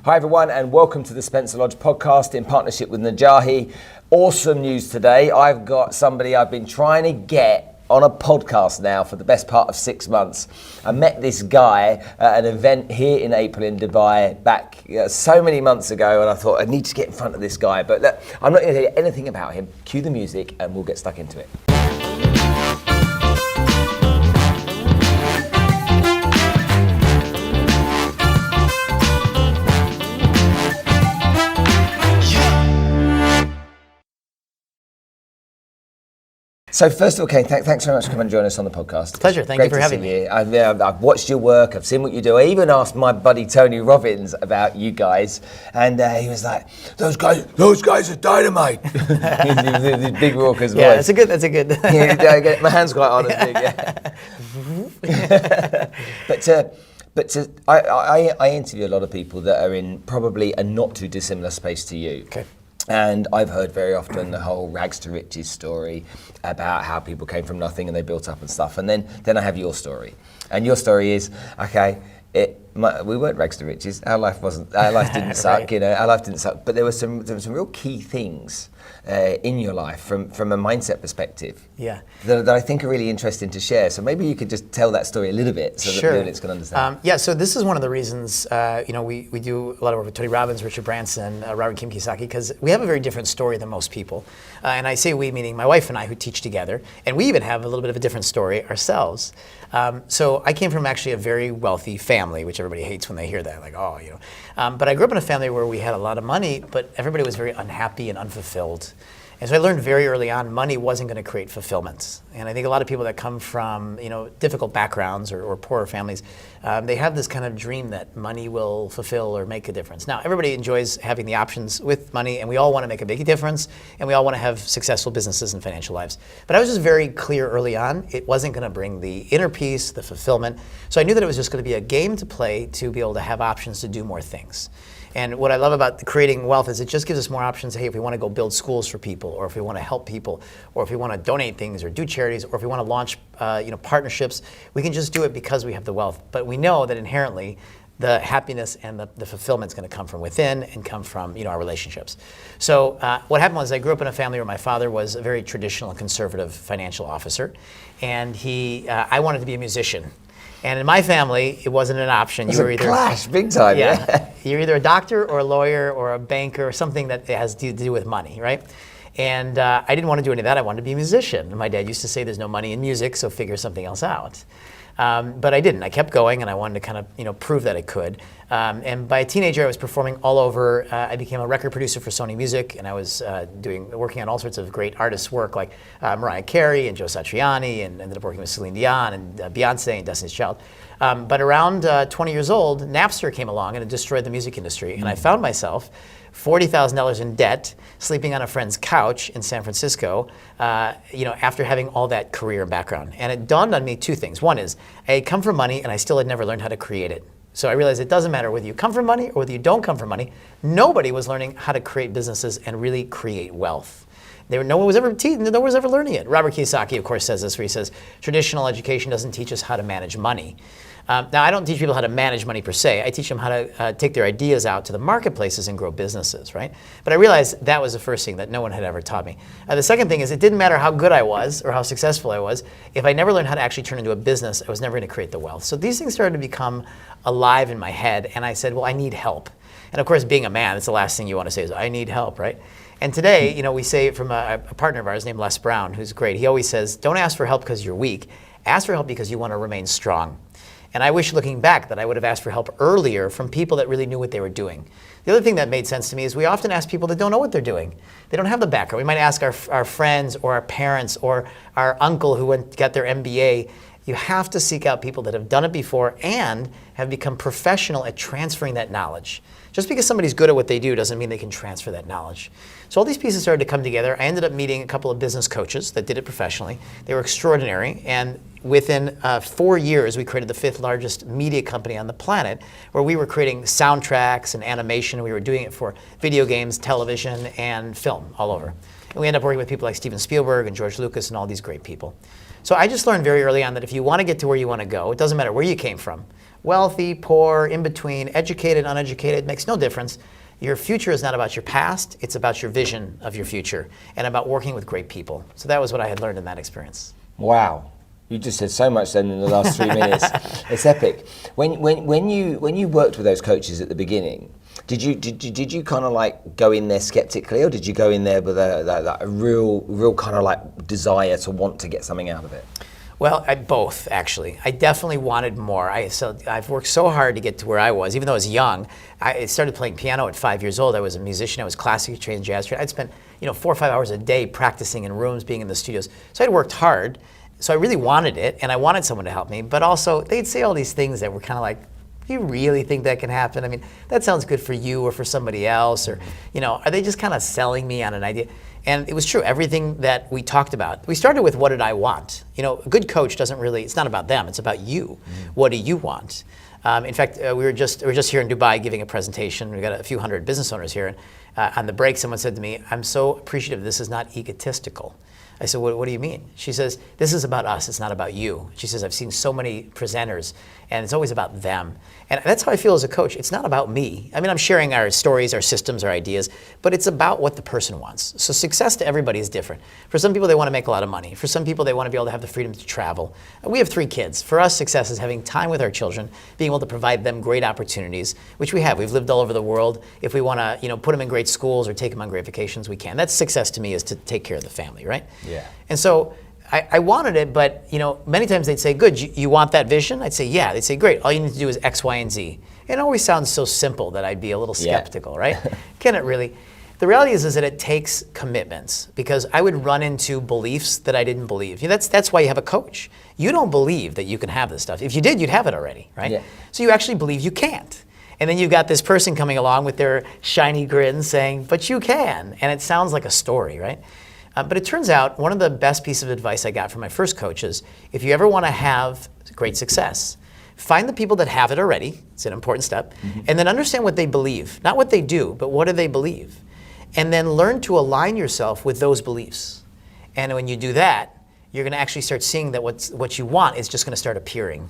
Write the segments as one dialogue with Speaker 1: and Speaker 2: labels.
Speaker 1: Hi everyone, and welcome to the Spencer Lodge podcast in partnership with Najahi. Awesome news today. I've got somebody I've been trying to get on a podcast now for the best part of 6 months. I met this guy at an event here in April in Dubai back so many months ago, and I thought I need to get in front of this guy. But look, I'm not going to tell you anything about him. Cue the music and we'll get stuck into it. So first of all, Kane, thanks very much for coming and joining us on the podcast.
Speaker 2: Pleasure, thank you for having me.
Speaker 1: I've watched your work, I've seen what you do. I even asked my buddy Tony Robbins about you guys, and he was like, those guys are dynamite. His big raucous voice.
Speaker 2: Yeah, that's a good.
Speaker 1: Yeah, my hand's quite on as big, yeah. I interview a lot of people that are in probably a not too dissimilar space to you.
Speaker 2: Okay.
Speaker 1: And I've heard very often the whole rags to riches story about how people came from nothing and they built up and stuff. And then I have your story. And your story is, okay, we weren't rags to riches. Our life didn't suck,
Speaker 2: right.
Speaker 1: you know, our life didn't suck. But there were some real key things in your life from a mindset perspective that I think are really interesting to share. So maybe you could just tell that story a little bit so that the audience can understand.
Speaker 2: So this is one of the reasons, we do a lot of work with Tony Robbins, Richard Branson, Robert Kiyosaki, because we have a very different story than most people. And I say we, meaning my wife and I who teach together, and we even have a little bit of a different story ourselves. So I came from actually a very wealthy family, which everybody hates when they hear that, like, oh, you know. But I grew up in a family where we had a lot of money, but everybody was very unhappy and unfulfilled. And so I learned very early on, money wasn't going to create fulfillment. And I think a lot of people that come from, difficult backgrounds or poorer families, they have this kind of dream that money will fulfill or make a difference. Now, everybody enjoys having the options with money, and we all want to make a big difference, and we all want to have successful businesses and financial lives. But I was just very clear early on, it wasn't going to bring the inner peace, the fulfillment. So I knew that it was just going to be a game to play to be able to have options to do more things. And what I love about creating wealth is it just gives us more options. Hey, if we want to go build schools for people, or if we want to help people, or if we want to donate things or do charities, or if we want to launch partnerships, we can just do it because we have the wealth. But we know that inherently the happiness and the fulfillment is going to come from within and come from our relationships. So what happened was I grew up in a family where my father was a very traditional and conservative financial officer, and I wanted to be a musician. And in my family, it wasn't an option.
Speaker 1: You were either clash, big time.
Speaker 2: Yeah, you're either a doctor or a lawyer or a banker or something that has to do with money, right? And I didn't want to do any of that. I wanted to be a musician. And my dad used to say, "There's no money in music, so figure something else out." But I didn't. I kept going, and I wanted to kind of prove that I could. And by a teenager, I was performing all over. I became a record producer for Sony Music, and I was working on all sorts of great artists' work, like Mariah Carey and Joe Satriani, and ended up working with Celine Dion and Beyonce and Destiny's Child. But around 20 years old, Napster came along and it destroyed the music industry, and I found myself $40,000 in debt, sleeping on a friend's couch in San Francisco, after having all that career and background. And it dawned on me two things. One is, I had come from money and I still had never learned how to create it. So I realized it doesn't matter whether you come from money or whether you don't come from money. Nobody was learning how to create businesses and really create wealth. No one was ever learning it. Robert Kiyosaki, of course, says this, where he says, traditional education doesn't teach us how to manage money. Now, I don't teach people how to manage money per se. I teach them how to take their ideas out to the marketplaces and grow businesses, right? But I realized that was the first thing that no one had ever taught me. The second thing is it didn't matter how good I was or how successful I was. If I never learned how to actually turn into a business, I was never going to create the wealth. So these things started to become alive in my head, and I said, well, I need help. And of course, being a man, it's the last thing you want to say is, I need help, right? And today, we say from a partner of ours named Les Brown, who's great, he always says, don't ask for help because you're weak. Ask for help because you want to remain strong. And I wish, looking back, that I would have asked for help earlier from people that really knew what they were doing. The other thing that made sense to me is we often ask people that don't know what they're doing. They don't have the background. We might ask our friends or our parents or our uncle who got their MBA. You have to seek out people that have done it before and have become professional at transferring that knowledge. Just because somebody's good at what they do doesn't mean they can transfer that knowledge. So all these pieces started to come together. I ended up meeting a couple of business coaches that did it professionally. They were extraordinary, and within 4 years, we created the 5th largest media company on the planet, where we were creating soundtracks and animation. We were doing it for video games, television, and film all over. And we ended up working with people like Steven Spielberg and George Lucas and all these great people. So I just learned very early on that if you want to get to where you want to go, it doesn't matter where you came from wealthy, poor, in between, educated, uneducated, makes no difference. Your future is not about your past, it's about your vision of your future and about working with great people. So that was what I had learned in that experience.
Speaker 1: Wow. You just said so much then in the last 3 minutes. It's epic. When you worked with those coaches at the beginning, did you kind of like go in there skeptically, or did you go in there with a real kind of like desire to want to get something out of it?
Speaker 2: Well, both, actually. I definitely wanted more. I've worked so hard to get to where I was. Even though I was young, I started playing piano at 5 years old. I was a musician. I was classically trained, jazz trained. I'd spent 4 or 5 hours a day practicing in rooms, being in the studios. So I'd worked hard. So I really wanted it, and I wanted someone to help me. But also, they'd say all these things that were kind of like, do you really think that can happen? I mean, that sounds good for you or for somebody else, or are they just kind of selling me on an idea? And it was true. Everything that we talked about, we started with, what did I want? A good coach doesn't really, it's not about them, it's about you. What do you want? In fact, we were just here in Dubai giving a presentation. We got a few hundred business owners here, and on the break, someone said to me, I'm so appreciative this is not egotistical. I said, what do you mean? She says, this is about us, it's not about you. She says, I've seen so many presenters, and it's always about them. And that's how I feel as a coach. It's not about me. I mean, I'm sharing our stories, our systems, our ideas, but it's about what the person wants. So success to everybody is different. For some people, they want to make a lot of money. For some people, they want to be able to have the freedom to travel. We have 3 kids. For us, success is having time with our children, being able to provide them great opportunities, which we have. We've lived all over the world. If we want to, put them in great schools or take them on great vacations, we can. That's success to me, is to take care of the family, right?
Speaker 1: Yeah.
Speaker 2: And so I wanted it, but many times they'd say, good, you want that vision? I'd say, yeah. They'd say, great, all you need to do is X, Y, and Z. It always sounds so simple that I'd be a little skeptical, right? Can it really? The reality is that it takes commitments, because I would run into beliefs that I didn't believe. That's why you have a coach. You don't believe that you can have this stuff. If you did, you'd have it already, right?
Speaker 1: Yeah.
Speaker 2: So you actually believe you can't. And then you've got this person coming along with their shiny grin saying, but you can. And it sounds like a story, right? But it turns out one of the best pieces of advice I got from my first coach is, if you ever want to have great success, find the people that have it already. It's an important step. And then understand what they believe. Not what they do, but what do they believe? And then learn to align yourself with those beliefs. And when you do that, you're going to actually start seeing that what you want is just going to start appearing.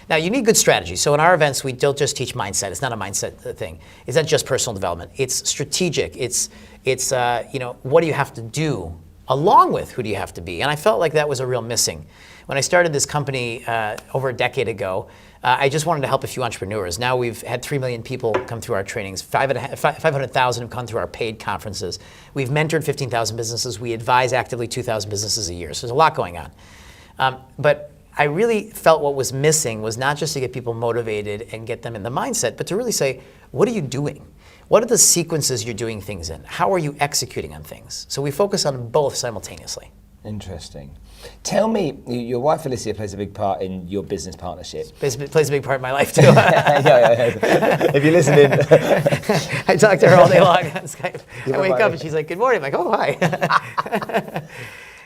Speaker 2: Now, you need good strategy. So in our events, we don't just teach mindset. It's not a mindset thing. It's not just personal development. It's strategic. It's what do you have to do along with who do you have to be? And I felt like that was a real missing. When I started this company over a decade ago, I just wanted to help a few entrepreneurs. Now we've had 3 million people come through our trainings. 500,000 have come through our paid conferences. We've mentored 15,000 businesses. We advise actively 2,000 businesses a year. So there's a lot going on. But I really felt what was missing was not just to get people motivated and get them in the mindset, but to really say, what are you doing? What are the sequences you're doing things in? How are you executing on things? So we focus on both simultaneously.
Speaker 1: Interesting. Tell me, your wife Alicia plays a big part in your business partnership.
Speaker 2: Plays a big part in my life too.
Speaker 1: yeah. If you're listening.
Speaker 2: I talk to her all day long on Skype. I wake up and she's like, good morning. I'm like, oh, hi.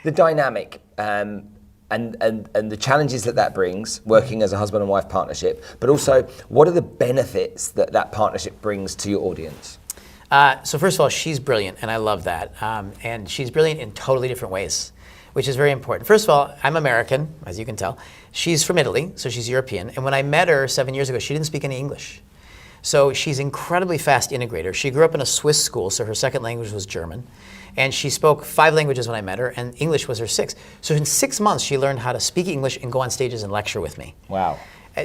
Speaker 1: The dynamic and the challenges that brings, working as a husband and wife partnership, but also what are the benefits that partnership brings to your audience?
Speaker 2: So first of all, she's brilliant, and I love that. And she's brilliant in totally different ways, which is very important. First of all, I'm American, as you can tell. She's from Italy, so she's European. And when I met her 7 years ago, she didn't speak any English. So she's incredibly fast integrator. She grew up in a Swiss school, so her second language was German. And she spoke 5 languages when I met her, and English was her 6th. So in 6 months, she learned how to speak English and go on stages and lecture with me.
Speaker 1: Wow.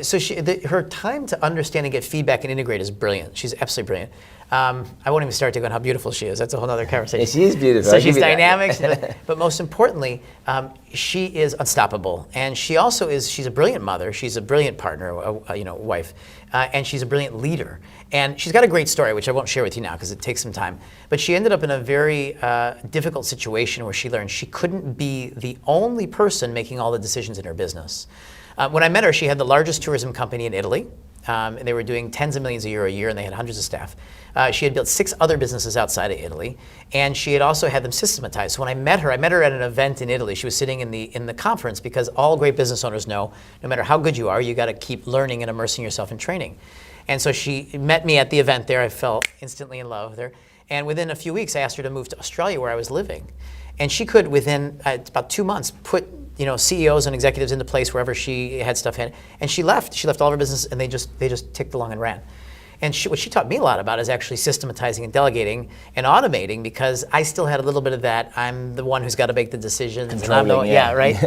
Speaker 2: So her time to understand and get feedback and integrate is brilliant. She's absolutely brilliant. I won't even start to go on how beautiful she is. That's a whole other conversation.
Speaker 1: Yeah, she is beautiful.
Speaker 2: So she's dynamic, but most importantly, she is unstoppable. And she's a brilliant mother. She's a brilliant partner, wife, and she's a brilliant leader. And she's got a great story, which I won't share with you now because it takes some time. But she ended up in a very difficult situation where she learned she couldn't be the only person making all the decisions in her business. When I met her, she had the largest tourism company in Italy. They were doing tens of millions a year, and they had hundreds of staff. She had built 6 other businesses outside of Italy, and she had also had them systematized. So when I met her at an event in Italy. She was sitting in the conference, because all great business owners know, no matter how good you are, you got to keep learning and immersing yourself in training. And so she met me at the event there. I fell instantly in love with her. And within a few weeks, I asked her to move to Australia, where I was living. And she could, within about 2 months, put CEOs and executives into place wherever she had stuff in. And she left. She left all of her business, and they just ticked along and ran. And what she taught me a lot about is actually systematizing and delegating and automating, because I still had a little bit of that. I'm the one who's got to make the decisions.
Speaker 1: Controlling,
Speaker 2: yeah, right.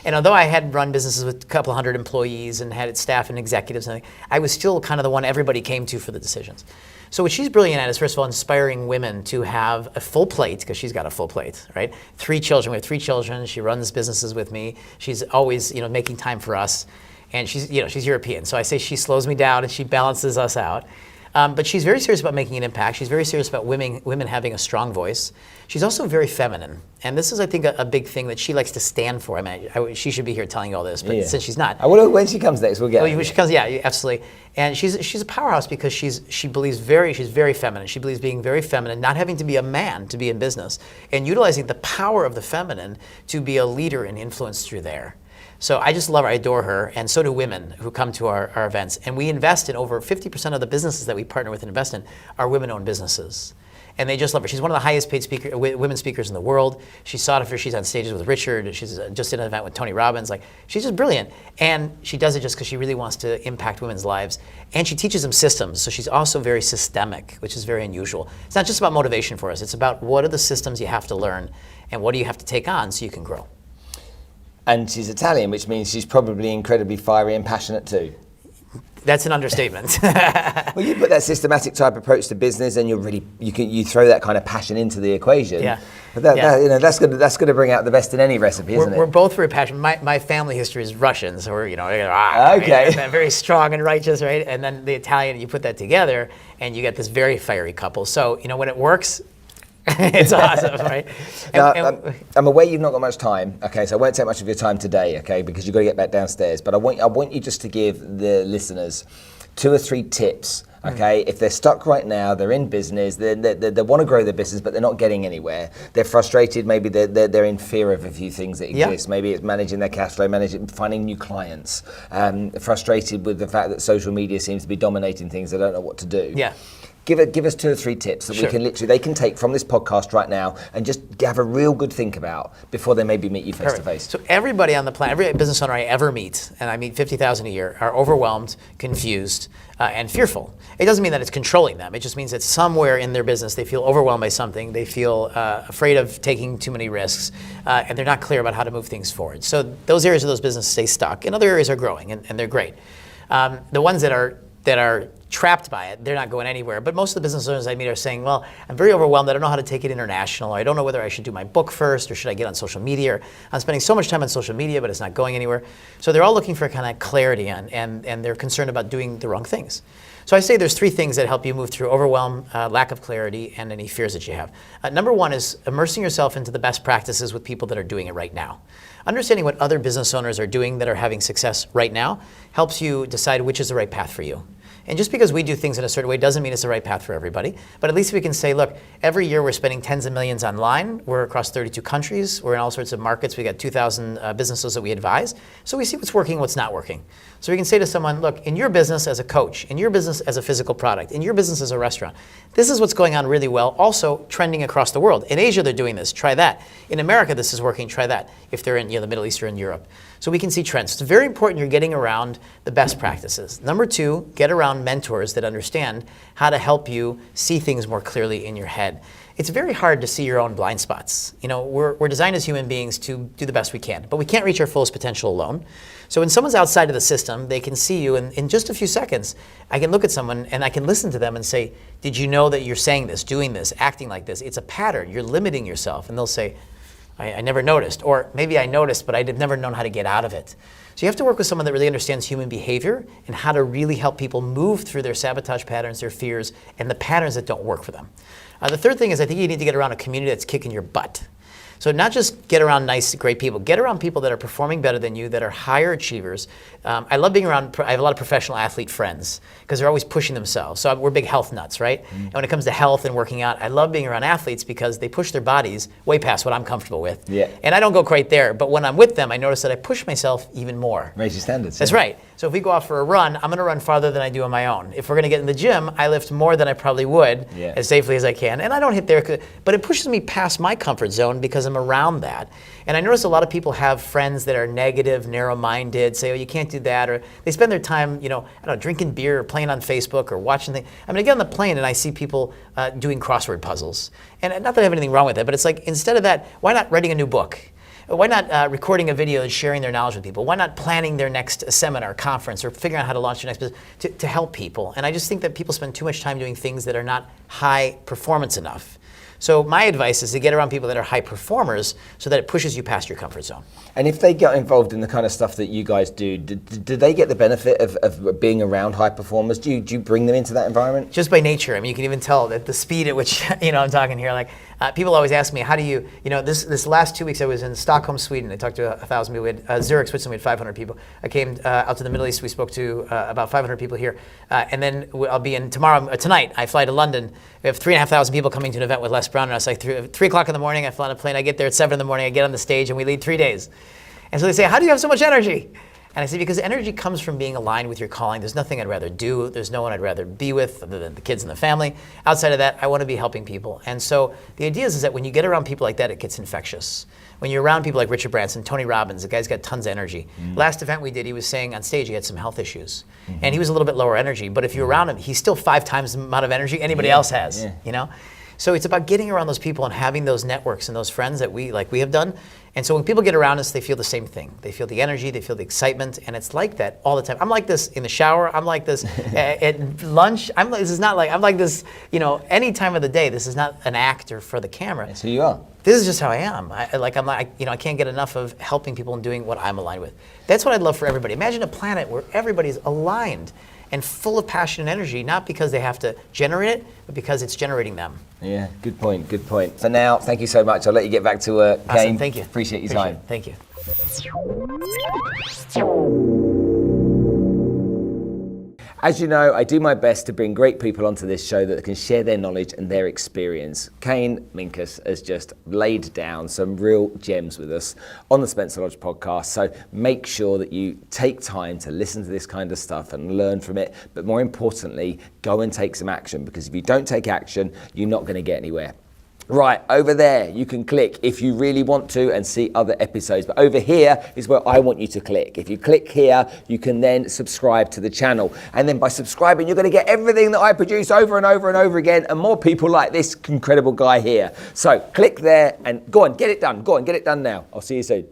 Speaker 2: And although I had run businesses with a couple hundred employees and had staff and executives, and I was still kind of the one everybody came to for the decisions. So what she's brilliant at is, first of all, inspiring women to have a full plate, because she's got a full plate, right? 3 children. We have 3 children. She runs businesses with me. She's always, making time for us. And she's European. So I say she slows me down and she balances us out. But she's very serious about making an impact. She's very serious about women having a strong voice. She's also very feminine. And this is, I think, a big thing that she likes to stand for. I mean, she should be here telling you all this, but since she's not.
Speaker 1: When she comes next, we'll get her.
Speaker 2: When she comes, yeah, absolutely. And she's a powerhouse because she's very feminine. She believes being very feminine, not having to be a man to be in business, and utilizing the power of the feminine to be a leader and influence through there. So I just love her, I adore her, and so do women who come to our events. And we invest in over 50% of the businesses that we partner with and invest in are women-owned businesses. And they just love her. She's one of the highest paid women speakers in the world. She's sought after. She's on stages with Richard. She's just in an event with Tony Robbins. She's just brilliant. And she does it just because she really wants to impact women's lives. And she teaches them systems. So she's also very systemic, which is very unusual. It's not just about motivation for us. It's about what are the systems you have to learn and what do you have to take on so you can grow.
Speaker 1: And she's Italian, which means she's probably incredibly fiery and passionate too.
Speaker 2: That's an understatement.
Speaker 1: Well, you put that systematic type approach to business, and you throw that kind of passion into the equation.
Speaker 2: Yeah.
Speaker 1: But that's going to bring out the best in any recipe, isn't it?
Speaker 2: We're both very passionate. My family history is Russian, so we're
Speaker 1: okay,
Speaker 2: very strong and righteous, right? And then the Italian, you put that together, and you get this very fiery couple. So when it works, it's awesome, right?
Speaker 1: I'm aware you've not got much time, okay, so I won't take much of your time today, okay, because you've got to get back downstairs. But I want you just to give the listeners 2 or 3 tips, okay? If they're stuck right now, they're in business, they want to grow their business, but they're not getting anywhere. They're frustrated, maybe they're in fear of a few things that exist.
Speaker 2: Yep.
Speaker 1: Maybe it's managing their cash flow, finding new clients, frustrated with the fact that social media seems to be dominating things, they don't know what to do.
Speaker 2: Yeah.
Speaker 1: Give us 2 or 3 tips that they can take from this podcast right now and just have a real good think about before they maybe meet you face to face.
Speaker 2: So everybody on the planet, every business owner I ever meet, and I meet 50,000 a year, are overwhelmed, confused, and fearful. It doesn't mean that it's controlling them. It just means that somewhere in their business they feel overwhelmed by something. They feel afraid of taking too many risks, and they're not clear about how to move things forward. So those areas of those businesses stay stuck, and other areas are growing, and they're great. The ones that are trapped by it, they're not going anywhere. But most of the business owners I meet are saying, well, I'm very overwhelmed. I don't know how to take it international. Or I don't know whether I should do my book first or should I get on social media. Or I'm spending so much time on social media, but it's not going anywhere. So they're all looking for kind of clarity and they're concerned about doing the wrong things. So I say there's 3 things that help you move through overwhelm, lack of clarity, and any fears that you have. Number 1 is immersing yourself into the best practices with people that are doing it right now. Understanding what other business owners are doing that are having success right now helps you decide which is the right path for you. And just because we do things in a certain way doesn't mean it's the right path for everybody. But at least we can say, look, every year we're spending tens of millions online. We're across 32 countries. We're in all sorts of markets. We got 2,000 businesses that we advise. So we see what's working, what's not working. So we can say to someone, look, in your business as a coach, in your business as a physical product, in your business as a restaurant, this is what's going on really well, also trending across the world. In Asia, they're doing this. Try that. In America, this is working. Try that. If they're in the Middle East or in Europe. So we can see trends. It's very important you're getting around the best practices. Number 2, get around mentors that understand how to help you see things more clearly in your head. It's very hard to see your own blind spots. We're designed as human beings to do the best we can, but we can't reach our fullest potential alone. So when someone's outside of the system, they can see you, and in just a few seconds, I can look at someone and I can listen to them and say, did you know that you're saying this, doing this, acting like this? It's a pattern. You're limiting yourself. And they'll say, I never noticed, or maybe I noticed, but I'd never known how to get out of it. So you have to work with someone that really understands human behavior and how to really help people move through their sabotage patterns, their fears, and the patterns that don't work for them. The 3rd thing is I think you need to get around a community that's kicking your butt. So not just get around nice, great people. Get around people that are performing better than you, that are higher achievers. I love being around, I have a lot of professional athlete friends because they're always pushing themselves. So we're big health nuts, right? And when it comes to health and working out, I love being around athletes because they push their bodies way past what I'm comfortable with.
Speaker 1: Yeah.
Speaker 2: And I don't go quite there, but when I'm with them, I notice that I push myself even more.
Speaker 1: Raise your standards.
Speaker 2: That's right. So if we go out for a run, I'm going to run farther than I do on my own. If we're going to get in the gym, I lift more than I probably would as safely as I can. And I don't hit there, but it pushes me past my comfort zone because I'm around that. And I notice a lot of people have friends that are negative, narrow-minded, say, oh, you can't do that, or they spend their time, I don't know, drinking beer or playing on Facebook or watching things. I mean, I get on the plane and I see people doing crossword puzzles. And not that I have anything wrong with it, but it's like, instead of that, why not writing a new book? Why not recording a video and sharing their knowledge with people? Why not planning their next seminar, conference, or figuring out how to launch their next business to help people? And I just think that people spend too much time doing things that are not high performance enough. So my advice is to get around people that are high performers so that it pushes you past your comfort zone.
Speaker 1: And if they get involved in the kind of stuff that you guys do they get the benefit of being around high performers? Do you bring them into that environment?
Speaker 2: Just by nature. I mean, you can even tell that the speed at which, I'm talking here, like people always ask me, how do you, this last 2 weeks I was in Stockholm, Sweden. I talked to 1,000 people. We had Zurich, Switzerland, we had 500 people. I came out to the Middle East. We spoke to about 500 people here. And then I'll be in tonight, I fly to London. We have 3,500 people coming to an event with Les Brown and us. Like 3 o'clock in the morning, I fly on a plane. I get there at 7 in the morning. I get on the stage and we lead 3 days. And so they say, how do you have so much energy? And I say, because energy comes from being aligned with your calling. There's nothing I'd rather do. There's no one I'd rather be with other than the kids and the family. Outside of that, I want to be helping people. And so the idea is that when you get around people like that, it gets infectious. When you're around people like Richard Branson, Tony Robbins, the guy's got tons of energy. Last event we did, he was saying on stage he had some health issues. And he was a little bit lower energy, but if you're around him, he's still 5 times the amount of energy anybody else has, So it's about getting around those people and having those networks and those friends that we have done. And so when people get around us, they feel the same thing. They feel the energy, they feel the excitement, and it's like that all the time. I'm like this in the shower. I'm like this at lunch. I'm like this, any time of the day. This is not an act or for the camera.
Speaker 1: That's who you are.
Speaker 2: This is just how I am. I can't get enough of helping people and doing what I'm aligned with. That's what I'd love for everybody. Imagine a planet where everybody's aligned and full of passion and energy, not because they have to generate it, but because it's generating them.
Speaker 1: Yeah, good point. For now, thank you so much. I'll let you get back to work.
Speaker 2: Awesome,
Speaker 1: Kane,
Speaker 2: thank you.
Speaker 1: Appreciate your time.
Speaker 2: Thank you.
Speaker 1: As you know, I do my best to bring great people onto this show that can share their knowledge and their experience. Kane Minkus has just laid down some real gems with us on the Spencer Lodge podcast. So make sure that you take time to listen to this kind of stuff and learn from it. But more importantly, go and take some action, because if you don't take action, you're not going to get anywhere. Right, over there, you can click if you really want to and see other episodes. But over here is where I want you to click. If you click here, you can then subscribe to the channel. And then by subscribing, you're going to get everything that I produce over and over and over again, and more people like this incredible guy here. So click there and go on, get it done. Go on, get it done now. I'll see you soon.